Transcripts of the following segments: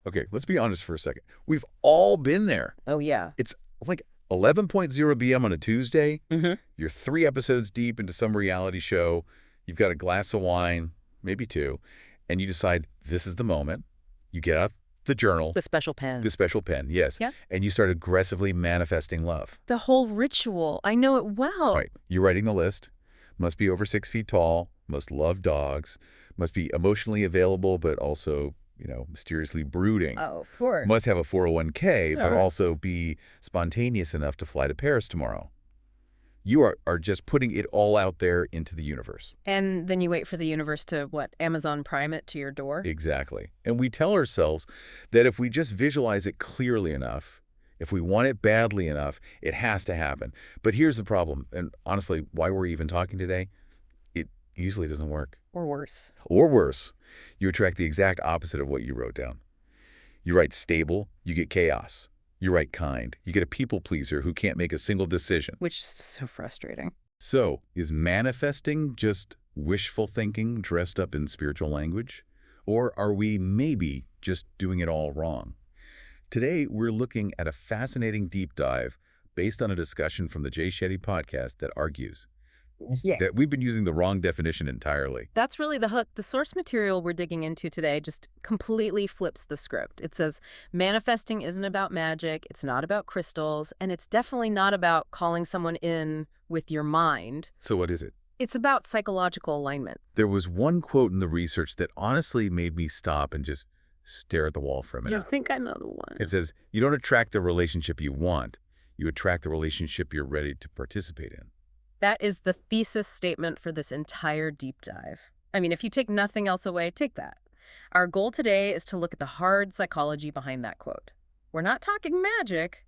Okay, let's be honest for a second. We've all been there. Oh, yeah. It's like 11:00 p.m. on a Tuesday. Mm-hmm. You're 3 episodes deep into some reality show. You've got a glass of wine, maybe two, and you decide this is the moment. You get out the journal, The special pen. the special pen, yes, Yeah. and you start aggressively manifesting love. The whole ritual. I know it well. Right. You're writing the list. Must be over 6 feet tall. Must love dogs. Must be emotionally available, but also, mysteriously brooding. Oh, of course. Must have a 401k, but Sure. also be spontaneous enough to fly to Paris tomorrow. You are just putting it all out there into the universe. And then you wait for the universe to, Amazon Prime it to your door? Exactly. And we tell ourselves that if we just visualize it clearly enough, if we want it badly enough, it has to happen. But here's the problem, and honestly, why we're even talking today, it usually doesn't work. Or worse. Or worse, you attract the exact opposite of what you wrote down. You write stable, you get chaos. You write kind, you get a people pleaser who can't make a single decision. Which is so frustrating. So, is manifesting just wishful thinking dressed up in spiritual language? Or are we maybe just doing it all wrong? Today, we're looking at a fascinating deep dive based on a discussion from the Jay Shetty podcast that argues that we've been using the wrong definition entirely. That's really the hook. The source material we're digging into today just completely flips the script. It says manifesting isn't about magic, it's not about crystals, and it's definitely not about calling someone in with your mind. So what is it? It's about psychological alignment. There was one quote in the research that honestly made me stop and just stare at the wall for a minute. I think I know the one. It says, you don't attract the relationship you want, you attract the relationship you're ready to participate in. That is the thesis statement for this entire deep dive. I mean, if you take nothing else away, take that. Our goal today is to look at the hard psychology behind that quote. We're not talking magic.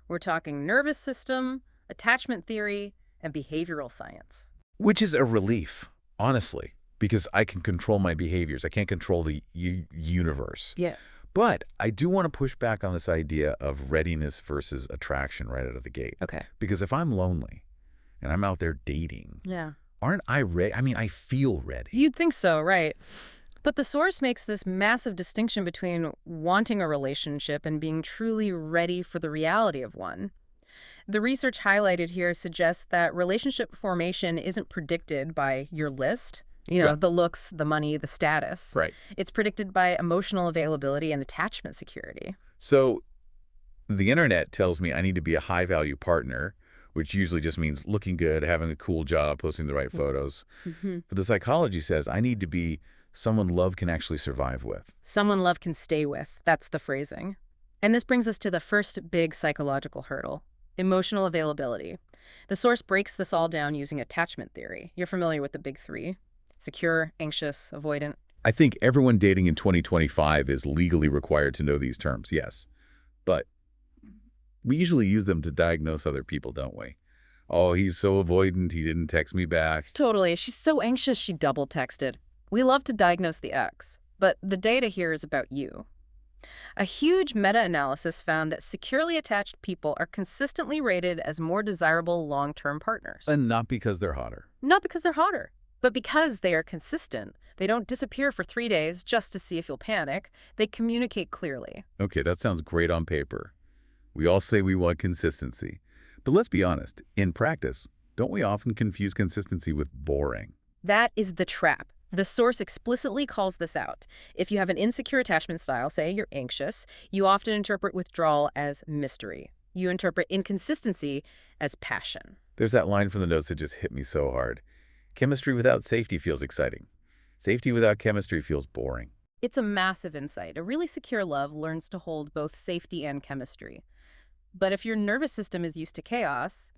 We're talking nervous system, attachment theory, and behavioral science. Which is a relief, honestly, because I can control my behaviors. I can't control the universe. Yeah. But I do want to push back on this idea of readiness versus attraction right out of the gate. Okay. Because if I'm lonely and I'm out there dating, Yeah. aren't I ready? I mean, I feel ready. You'd think so, right? But the source makes this massive distinction between wanting a relationship and being truly ready for the reality of one. The research highlighted here suggests that relationship formation isn't predicted by your list, Yeah. the looks, the money, the status. Right. It's predicted by emotional availability and attachment security. So the internet tells me I need to be a high-value partner, which usually just means looking good, having a cool job, posting the right photos. Mm-hmm. But the psychology says I need to be someone love can actually survive with. Someone love can stay with. That's the phrasing. And this brings us to the first big psychological hurdle, emotional availability. The source breaks this all down using attachment theory. You're familiar with the big three: secure, anxious, avoidant. I think everyone dating in 2025 is legally required to know these terms, yes. But we usually use them to diagnose other people, don't we? Oh, he's so avoidant, he didn't text me back. Totally. She's so anxious she double texted. We love to diagnose the X, but the data here is about you. A huge meta-analysis found that securely attached people are consistently rated as more desirable long-term partners. And not because they're hotter. Not because they're hotter, but because they are consistent. They don't disappear for 3 days just to see if you'll panic. They communicate clearly. Okay, that sounds great on paper. We all say we want consistency. But let's be honest, in practice, don't we often confuse consistency with boring? That is the trap. The source explicitly calls this out. If you have an insecure attachment style, say you're anxious, you often interpret withdrawal as mystery. You interpret inconsistency as passion. There's that line from the notes that just hit me so hard. Chemistry without safety feels exciting. Safety without chemistry feels boring. It's a massive insight. A really secure love learns to hold both safety and chemistry. But if your nervous system is used to chaos,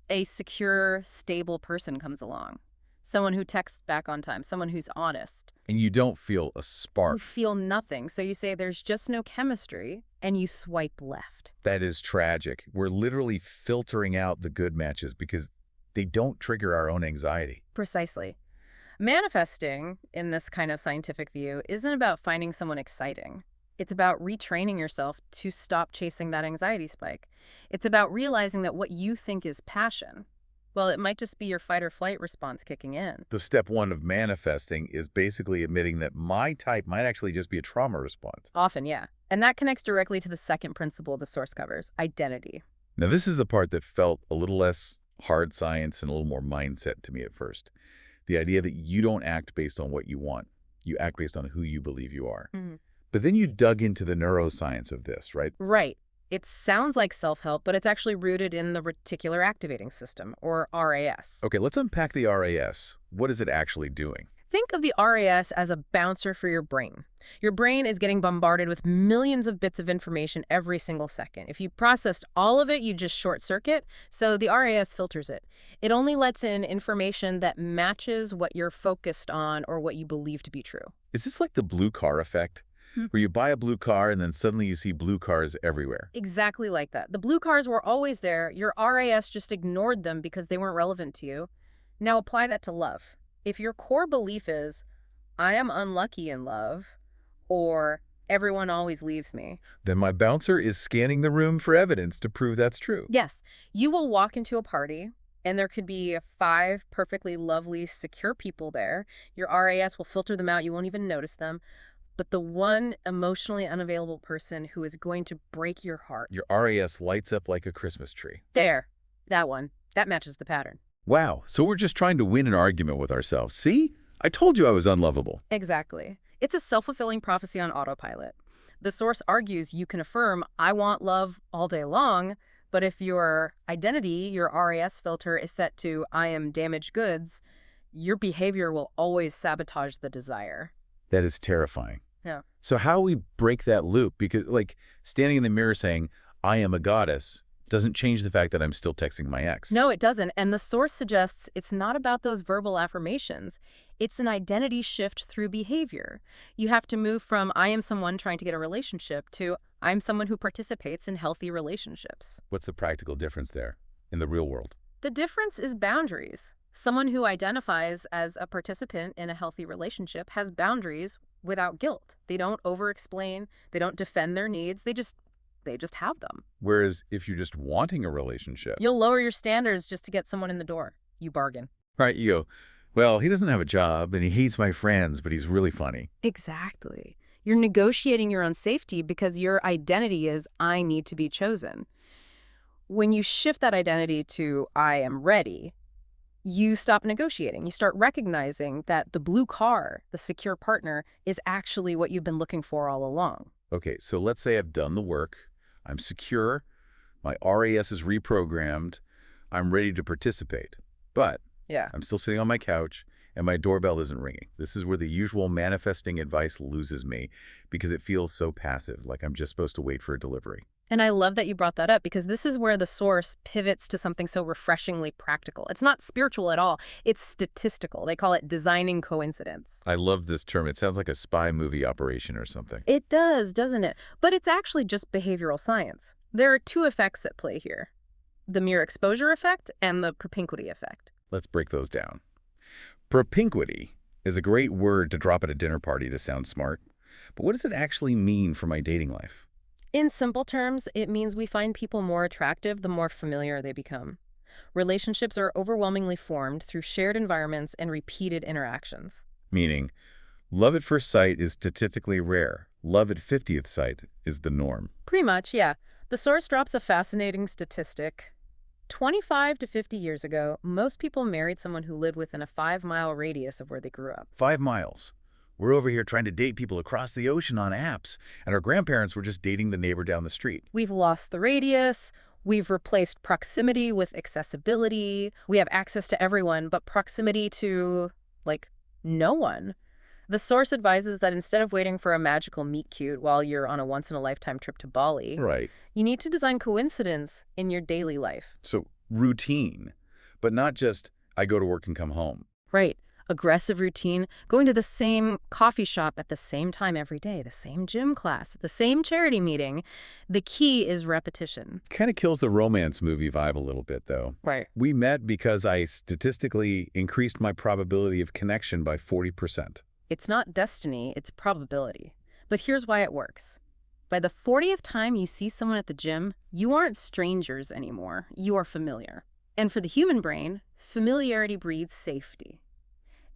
a secure, stable person comes along. Someone who texts back on time, someone who's honest. And you don't feel a spark. You feel nothing, so you say there's just no chemistry, and you swipe left. That is tragic. We're literally filtering out the good matches because they don't trigger our own anxiety. Precisely. Manifesting, in this kind of scientific view, isn't about finding someone exciting. It's about retraining yourself to stop chasing that anxiety spike. It's about realizing that what you think is passion Well, it might just be your fight or flight response kicking in. The step one of manifesting is basically admitting that my type might actually just be a trauma response. Often, yeah. And that connects directly to the second principle the source covers, identity. Now, this is the part that felt a little less hard science and a little more mindset to me at first. The idea that you don't act based on what you want. You act based on who you believe you are. Mhm. But then you dug into the neuroscience of this, right? Right. It sounds like self-help, but it's actually rooted in the reticular activating system, or RAS. Okay, let's unpack the RAS. What is it actually doing? Think of the RAS as a bouncer for your brain. Your brain is getting bombarded with millions of bits of information every single second. If you processed all of it, you just short circuit, so the RAS filters it. It only lets in information that matches what you're focused on or what you believe to be true. Is this like the blue car effect? Where you buy a blue car and then suddenly you see blue cars everywhere? Exactly like that. The blue cars were always there. Your RAS just ignored them because they weren't relevant to you. Now apply that to love. If your core belief is, I am unlucky in love, or everyone always leaves me. Then my bouncer is scanning the room for evidence to prove that's true. Yes, you will walk into a party, and there could be 5 perfectly lovely, secure people there. Your RAS will filter them out. You won't even notice them. But the one emotionally unavailable person who is going to break your heart. Your RAS lights up like a Christmas tree. There. That one. That matches the pattern. Wow, so we're just trying to win an argument with ourselves. See? I told you I was unlovable. Exactly. It's a self-fulfilling prophecy on autopilot. The source argues you can affirm, I want love all day long, but if your identity, your RAS filter, is set to, I am damaged goods, your behavior will always sabotage the desire. That is terrifying. Yeah. So how do we break that loop? Because, like, standing in the mirror saying, I am a goddess, doesn't change the fact that I'm still texting my ex. No, it doesn't. And the source suggests it's not about those verbal affirmations. It's an identity shift through behavior. You have to move from, I am someone trying to get a relationship, to, I'm someone who participates in healthy relationships. What's the practical difference there in the real world? The difference is boundaries. Someone who identifies as a participant in a healthy relationship has boundaries without guilt. They don't over-explain. They don't defend their needs. They just have them. Whereas if you're just wanting a relationship, You'll lower your standards just to get someone in the door. You bargain. right, you go, well, he doesn't have a job and he hates my friends, but he's really funny. Exactly. You're negotiating your own safety because your identity is, I need to be chosen. When you shift that identity to, I am ready, you stop negotiating. You start recognizing that the blue car, the secure partner, is actually what you've been looking for all along. Okay, so let's say I've done the work, I'm secure, my RAS is reprogrammed, I'm ready to participate. But Yeah. I'm still sitting on my couch and my doorbell isn't ringing. This is where the usual manifesting advice loses me because it feels so passive, like I'm just supposed to wait for a delivery. And I love that you brought that up because this is where the source pivots to something so refreshingly practical. It's not spiritual at all. It's statistical. They call it designing coincidence. I love this term. It sounds like a spy movie operation or something. It does, doesn't it? But it's actually just behavioral science. There are 2 effects at play here. The mere exposure effect and the propinquity effect. Let's break those down. Propinquity is a great word to drop at a dinner party to sound smart. But what does it actually mean for my dating life? In simple terms, it means we find people more attractive the more familiar they become. Relationships are overwhelmingly formed through shared environments and repeated interactions. Meaning, love at first sight is statistically rare. Love at 50th sight is the norm. Pretty much, yeah. The source drops a fascinating statistic. 25 to 50 years ago, most people married someone who lived within a 5-mile radius of where they grew up. 5 miles. We're over here trying to date people across the ocean on apps, and our grandparents were just dating the neighbor down the street. We've lost the radius. We've replaced proximity with accessibility. We have access to everyone, but proximity to, like, no one. The source advises that instead of waiting for a magical meet-cute while you're on a once-in-a-lifetime trip to Bali, Right. you need to design coincidence in your daily life. So routine, but not just I go to work and come home. Right. Aggressive routine, going to the same coffee shop at the same time every day, the same gym class, the same charity meeting. The key is repetition. Kind of kills the romance movie vibe a little bit, though. Right. We met because I statistically increased my probability of connection by 40%. It's not destiny, it's probability. But here's why it works. By the 40th time you see someone at the gym, you aren't strangers anymore. You are familiar. And for the human brain, Familiarity breeds safety,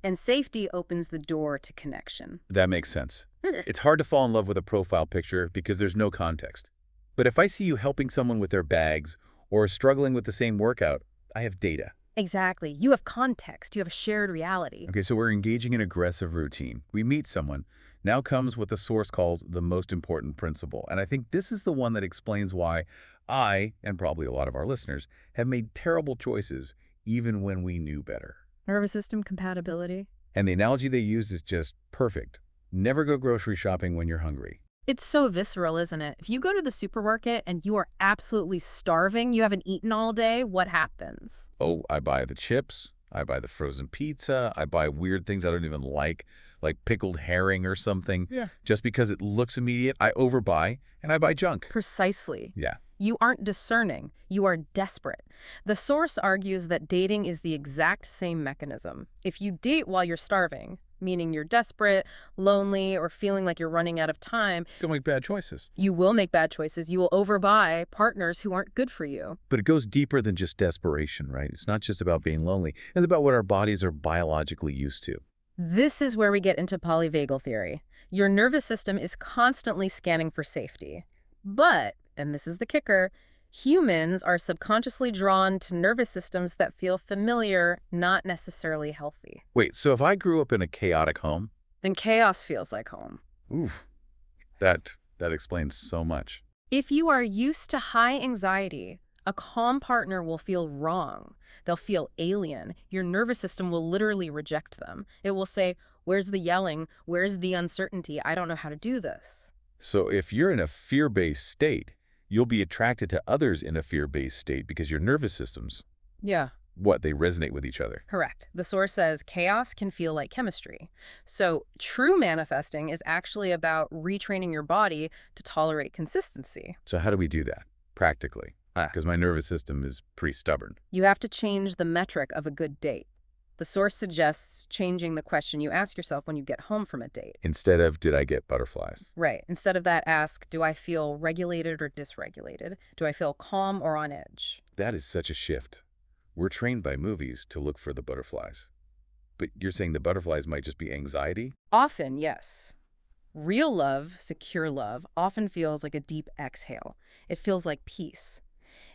and safety opens the door to connection. That makes sense. It's hard to fall in love with a profile picture because there's no context. But if I see you helping someone with their bags or struggling with the same workout, I have data. Exactly. You have context. You have a shared reality. Okay, so we're engaging in aggressive routine. We meet someone. Now comes what the source calls the most important principle. And I think this is the one that explains why I, and probably a lot of our listeners, have made terrible choices even when we knew better. Nervous system compatibility. And the analogy they used is just perfect. Never go grocery shopping when you're hungry. It's so visceral, isn't it? If you go to the supermarket and you are absolutely starving, you haven't eaten all day, what happens? Oh, I buy the chips. I buy the frozen pizza. I buy weird things I don't even like pickled herring or something. Yeah. Just because it looks immediate, I overbuy, and I buy junk. Precisely. Yeah. You aren't discerning. You are desperate. The source argues that dating is the exact same mechanism. If you date while you're starving, meaning you're desperate, lonely, or feeling like you're running out of time, Go make bad choices. you will make bad choices. You will overbuy partners who aren't good for you. But it goes deeper than just desperation, right? It's not just about being lonely. It's about what our bodies are biologically used to. This is where we get into polyvagal theory. Your nervous system is constantly scanning for safety. But, and this is the kicker, humans are subconsciously drawn to nervous systems that feel familiar, not necessarily healthy. Wait, so if I grew up in a chaotic home, Then chaos feels like home. oof, that explains so much. If you are used to high anxiety, a calm partner will feel wrong. They'll feel alien. Your nervous system will literally reject them. It will say, "Where's the yelling? Where's the uncertainty? I don't know how to do this." So if you're in a fear-based state, you'll be attracted to others in a fear-based state because your nervous systems, Yeah. they resonate with each other. Correct. The source says chaos can feel like chemistry. So true manifesting is actually about retraining your body to tolerate consistency. So how do we do that practically? Because my nervous system is pretty stubborn. You have to change the metric of a good date. The source suggests changing the question you ask yourself when you get home from a date. Instead of, did I get butterflies? Right. Instead of that, ask, do I feel regulated or dysregulated? Do I feel calm or on edge? That is such a shift. We're trained by movies to look for the butterflies. But you're saying the butterflies might just be anxiety? Often, yes. Real love, secure love, often feels like a deep exhale. It feels like peace.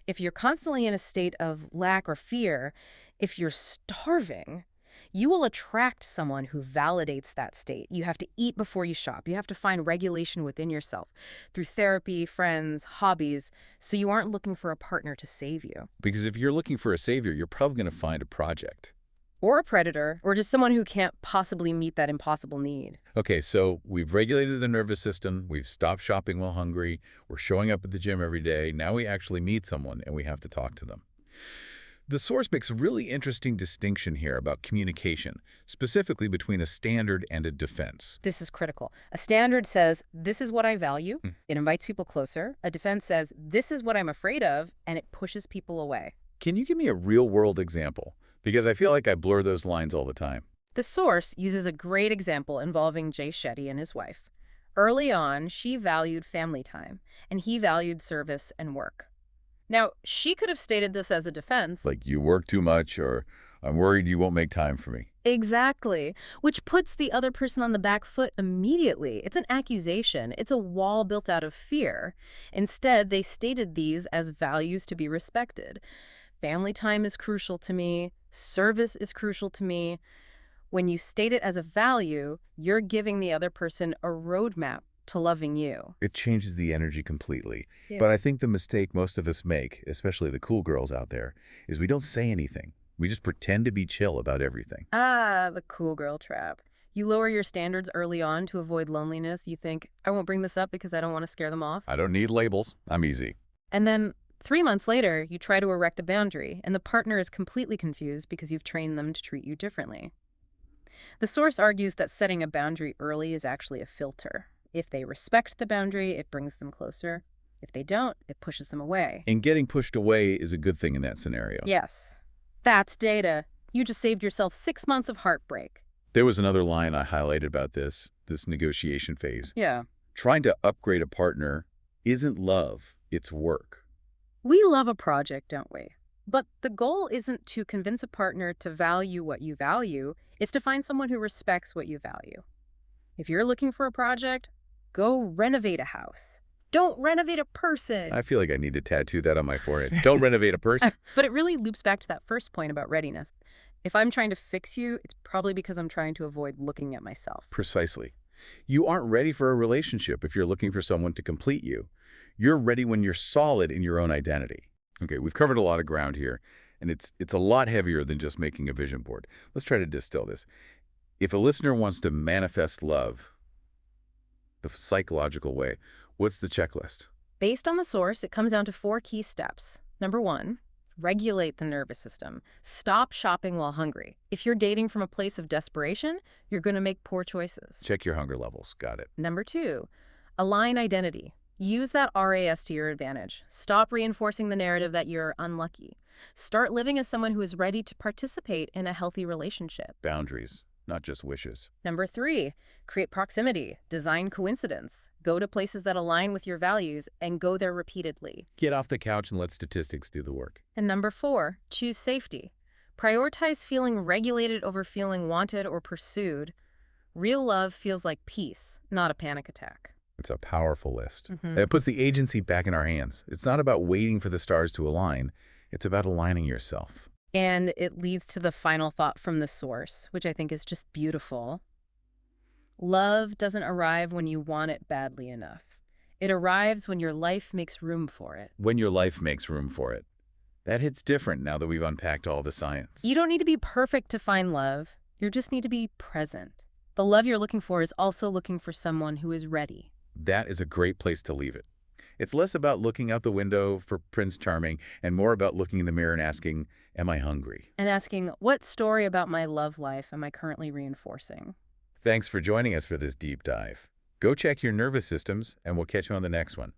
If you're constantly in a state of lack or fear, if you're starving, you will attract someone who validates that state. You have to eat before you shop. You have to find regulation within yourself through therapy, friends, hobbies, so you aren't looking for a partner to save you. Because if you're looking for a savior, you're probably going to find a project. Or a predator, or just someone who can't possibly meet that impossible need. Okay, so we've regulated the nervous system, we've stopped shopping while hungry, we're showing up at the gym every day, now we actually meet someone and we have to talk to them. The source makes a really interesting distinction here about communication, specifically between a standard and a defense. This is critical. A standard says, this is what I value. It invites people closer. A defense says, this is what I'm afraid of, and it pushes people away. Can you give me a real-world example? Because I feel like I blur those lines all the time. The source uses a great example involving Jay Shetty and his wife. Early on, she valued family time, and he valued service and work. Now, she could have stated this as a defense. Like, you work too much, or I'm worried you won't make time for me. Exactly, which puts the other person on the back foot immediately. It's an accusation. It's a wall built out of fear. Instead, they stated these as values to be respected. Family time is crucial to me. Service is crucial to me. When you state it as a value, you're giving the other person a roadmap to loving you. It changes the energy completely. Yeah. But I think the mistake most of us make, especially the cool girls out there, is we don't say anything. We just pretend to be chill about everything. Ah, the cool girl trap. You lower your standards early on to avoid loneliness. You think, I won't bring this up because I don't want to scare them off. I don't need labels. I'm easy. And then 3 months later, you try to erect a boundary, and the partner is completely confused because you've trained them to treat you differently. The source argues that setting a boundary early is actually a filter. If they respect the boundary, it brings them closer. If they don't, it pushes them away. And getting pushed away is a good thing in that scenario. Yes. That's data. You just saved yourself 6 months of heartbreak. There was another line I highlighted about this negotiation phase. Yeah. Trying to upgrade a partner isn't love, it's work. We love a project, don't we? But the goal isn't to convince a partner to value what you value, it's to find someone who respects what you value. If you're looking for a project, go renovate a house. Don't renovate a person. I feel like I need to tattoo that on my forehead. Don't renovate a person. But it really loops back to that first point about readiness. If I'm trying to fix you, it's probably because I'm trying to avoid looking at myself. Precisely. You aren't ready for a relationship if you're looking for someone to complete you. You're ready when you're solid in your own identity. Okay, we've covered a lot of ground here, and it's a lot heavier than just making a vision board. Let's try to distill this. If a listener wants to manifest love the psychological way, what's the checklist? Based on the source, it comes down to 4 key steps. Number 1, regulate the nervous system. Stop shopping while hungry. If you're dating from a place of desperation, you're going to make poor choices. Check your hunger levels. Got it. Number 2, align identity. Use that RAS to your advantage. Stop reinforcing the narrative that you're unlucky. Start living as someone who is ready to participate in a healthy relationship. Boundaries, not just wishes. Number 3, create proximity. Design coincidence. Go to places that align with your values and go there repeatedly. Get off the couch and let statistics do the work. And number 4, choose safety. Prioritize feeling regulated over feeling wanted or pursued. Real love feels like peace, not a panic attack. It's a powerful list. It puts the agency back in our hands. It's not about waiting for the stars to align. It's about aligning yourself. And it leads to the final thought from the source, which I think is just beautiful. Love doesn't arrive when you want it badly enough. It arrives when your life makes room for it. When your life makes room for it. That hits different now that we've unpacked all the science. You don't need to be perfect to find love. You just need to be present. The love you're looking for is also looking for someone who is ready. That is a great place to leave it. It's less about looking out the window for Prince Charming and more about looking in the mirror and asking, am I hungry? And asking, what story about my love life am I currently reinforcing? Thanks for joining us for this deep dive. Go check your nervous systems, and we'll catch you on the next one.